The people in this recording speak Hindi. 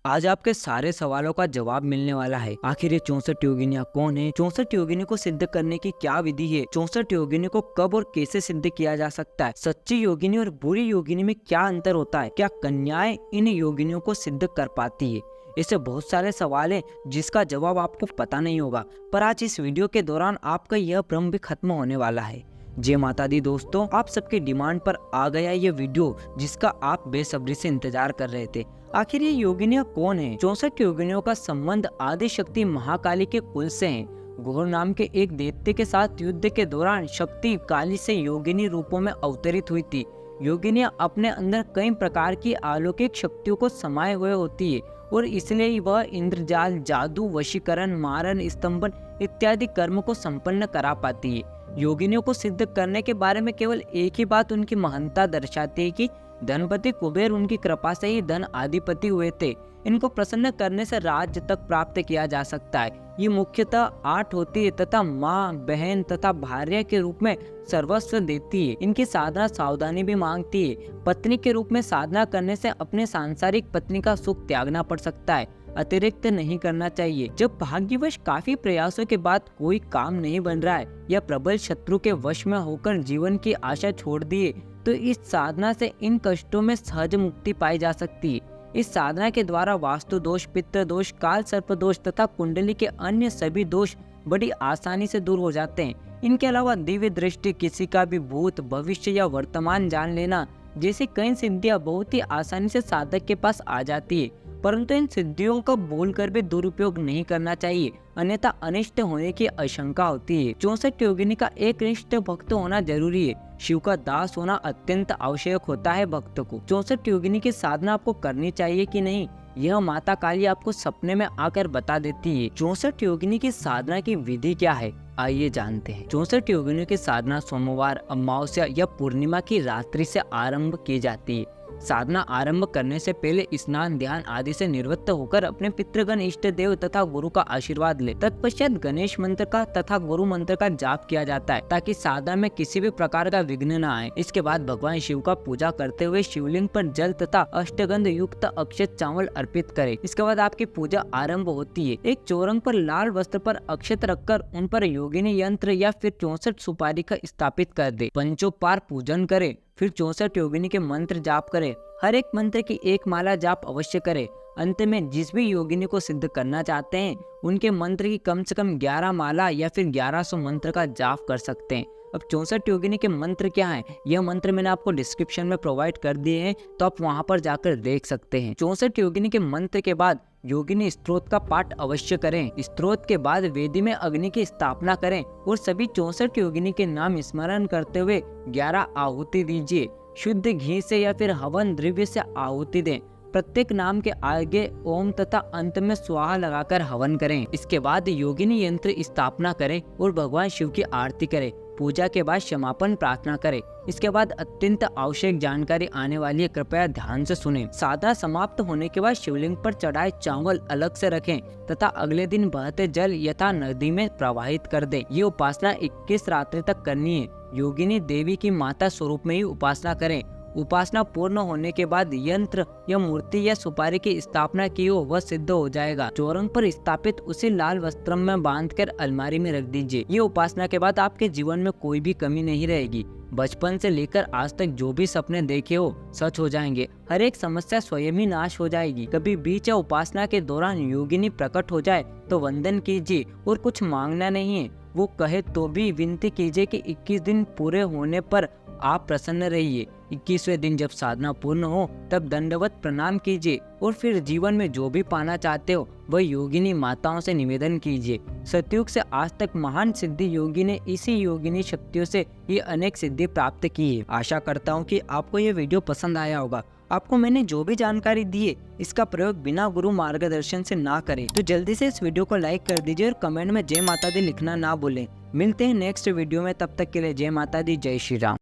आज आपके सारे सवालों का जवाब मिलने वाला है। आखिर ये 64 योगिनियाँ कौन है, 64 योगिनी को सिद्ध करने की क्या विधि है, 64 योगिनी को कब और कैसे सिद्ध किया जा सकता है, सच्ची योगिनी और बुरी योगिनी में क्या अंतर होता है, क्या कन्याएं इन योगिनियों को सिद्ध कर पाती है। ऐसे बहुत सारे सवाल हैं जिसका जवाब आपको पता नहीं होगा, पर आज इस वीडियो के दौरान आपका यह भ्रम भी खत्म होने वाला है। जय माता दी दोस्तों, आप सबके डिमांड पर आ गया ये वीडियो जिसका आप बेसब्री से इंतजार कर रहे थे। आखिर ये योगिनियाँ कौन है। 64 योगिनियों का संबंध आदि शक्ति महाकाली के कुल से है। घोर नाम के एक दैत्य के साथ युद्ध के दौरान शक्ति काली से योगिनी रूपों में अवतरित हुई थी। योगिनियाँ अपने अंदर कई प्रकार की अलौकिक शक्तियों को समाये हुए होती है और इसलिए वह इंद्रजाल, जादू, वशीकरण, मारण, स्तंभन इत्यादि कर्म को संपन्न करा पाती है। योगिनियों को सिद्ध करने के बारे में केवल एक ही बात उनकी महानता दर्शाती है कि धनपति कुबेर उनकी कृपा से ही धन आधिपति हुए थे। इनको प्रसन्न करने से राज्य तक प्राप्त किया जा सकता है। ये मुख्यतः 8 होती है तथा माँ, बहन तथा भार्या के रूप में सर्वस्व देती है। इनकी साधना सावधानी भी मांगती है। पत्नी के रूप में साधना करने से अपने सांसारिक पत्नी का सुख त्यागना पड़ सकता है, अतिरिक्त नहीं करना चाहिए। जब भाग्यवश काफी प्रयासों के बाद कोई काम नहीं बन रहा है या प्रबल शत्रु के वश में होकर जीवन की आशा छोड़ दिए, तो इस साधना से इन कष्टों में सहज मुक्ति पाई जा सकती है। इस साधना के द्वारा वास्तु दोष, पितृ दोष, काल सर्प दोष तथा कुंडली के अन्य सभी दोष बड़ी आसानी से दूर हो जाते हैं। इनके अलावा दिव्य दृष्टि, किसी का भी भूत, भविष्य या वर्तमान जान लेना जैसी कई सिद्धियां बहुत ही आसानी से साधक के पास आ जाती है। परंतु इन सिद्धियों का बोलकर भी दुरुपयोग नहीं करना चाहिए, अन्यथा अनिष्ट होने की आशंका होती है। 64 योगिनी का एक निष्ठ भक्त होना जरूरी है। शिव का दास होना अत्यंत आवश्यक होता है भक्त को। 64 योगिनी की साधना आपको करनी चाहिए कि नहीं, यह माता काली आपको सपने में आकर बता देती है। 64 योगिनी की साधना की विधि क्या है, आइए जानते हैं। 64 योगिनियों की साधना सोमवार, अमावस्या या पूर्णिमा की रात्रि से आरंभ की जाती है। साधना आरंभ करने से पहले स्नान, ध्यान आदि से निवृत्त होकर अपने पितृगण, इष्ट देव तथा गुरु का आशीर्वाद ले। तत्पश्चात गणेश मंत्र का तथा गुरु मंत्र का जाप किया जाता है ताकि साधना में किसी भी प्रकार का विघ्न न आए। इसके बाद भगवान शिव का पूजा करते हुए शिवलिंग पर जल तथा अष्टगंध युक्त अक्षत चावल अर्पित करे। इसके बाद आपकी पूजा आरंभ होती है। एक चौरंग पर लाल वस्त्र पर अक्षत रखकर उन पर योगिनी यंत्र या फिर 64 सुपारी का स्थापित कर दे। पंचोपचार पूजन करे, फिर 64 योगिनी के मंत्र जाप करे। हर एक मंत्र की एक माला जाप अवश्य करे। अंत में जिस भी योगिनी को सिद्ध करना चाहते हैं उनके मंत्र की कम से कम 11 माला या फिर 1100 मंत्र का जाप कर सकते हैं। अब 64 योगिनी के मंत्र क्या हैं, यह मंत्र मैंने आपको डिस्क्रिप्शन में प्रोवाइड कर दिए हैं, तो आप वहां पर जाकर देख सकते हैं। 64 योगिनी के मंत्र के बाद योगिनी स्तोत्र का पाठ अवश्य करें। स्तोत्र के बाद वेदी में अग्नि की स्थापना करें और सभी 64 योगिनी के नाम स्मरण करते हुए 11 आहुति दीजिए। शुद्ध घी से या फिर हवन द्रव्य से आहुति दें। प्रत्येक नाम के आगे ओम तथा अंत में स्वाहा लगाकर हवन करें। इसके बाद योगिनी यंत्र स्थापना करें और भगवान शिव की आरती करें। पूजा के बाद क्षमापन प्रार्थना करें। इसके बाद अत्यंत आवश्यक जानकारी आने वाली है, कृपया ध्यान से सुनें। साधना समाप्त होने के बाद शिवलिंग पर चढ़ाए चावल अलग से रखें तथा अगले दिन बहते जल यथा नदी में प्रवाहित कर दें। ये उपासना 21 रात्रि तक करनी है। योगिनी देवी की माता स्वरूप में ही उपासना करें। उपासना पूर्ण होने के बाद यंत्र या मूर्ति या सुपारी की स्थापना की हो वह सिद्ध हो जाएगा। चौरंग पर स्थापित उसे लाल वस्त्र में बांधकर अलमारी में रख दीजिए। ये उपासना के बाद आपके जीवन में कोई भी कमी नहीं रहेगी। बचपन से लेकर आज तक जो भी सपने देखे हो सच हो जाएंगे। हर एक समस्या स्वयं ही नाश हो जाएगी। कभी बीच या उपासना के दौरान योगिनी प्रकट हो जाए तो वंदन कीजिए और कुछ मांगना नहीं है, वो कहे तो भी विनती कीजिए कि 21 दिन पूरे होने पर आप प्रसन्न रहिए। 21वें दिन जब साधना पूर्ण हो तब दंडवत प्रणाम कीजिए और फिर जीवन में जो भी पाना चाहते हो वह योगिनी माताओं से निवेदन कीजिए। सतयुग से आज तक महान सिद्धि योगी ने इसी योगिनी शक्तियों से ये अनेक सिद्धि प्राप्त की है। आशा करता हूँ कि आपको ये वीडियो पसंद आया होगा। आपको मैंने जो भी जानकारी दी है इसका प्रयोग बिना गुरु मार्गदर्शन से ना करें, तो जल्दी से इस वीडियो को लाइक कर दीजिए और कमेंट में जय माता दी लिखना ना भूलें। मिलते हैं नेक्स्ट वीडियो में, तब तक के लिए जय माता दी, जय श्री राम।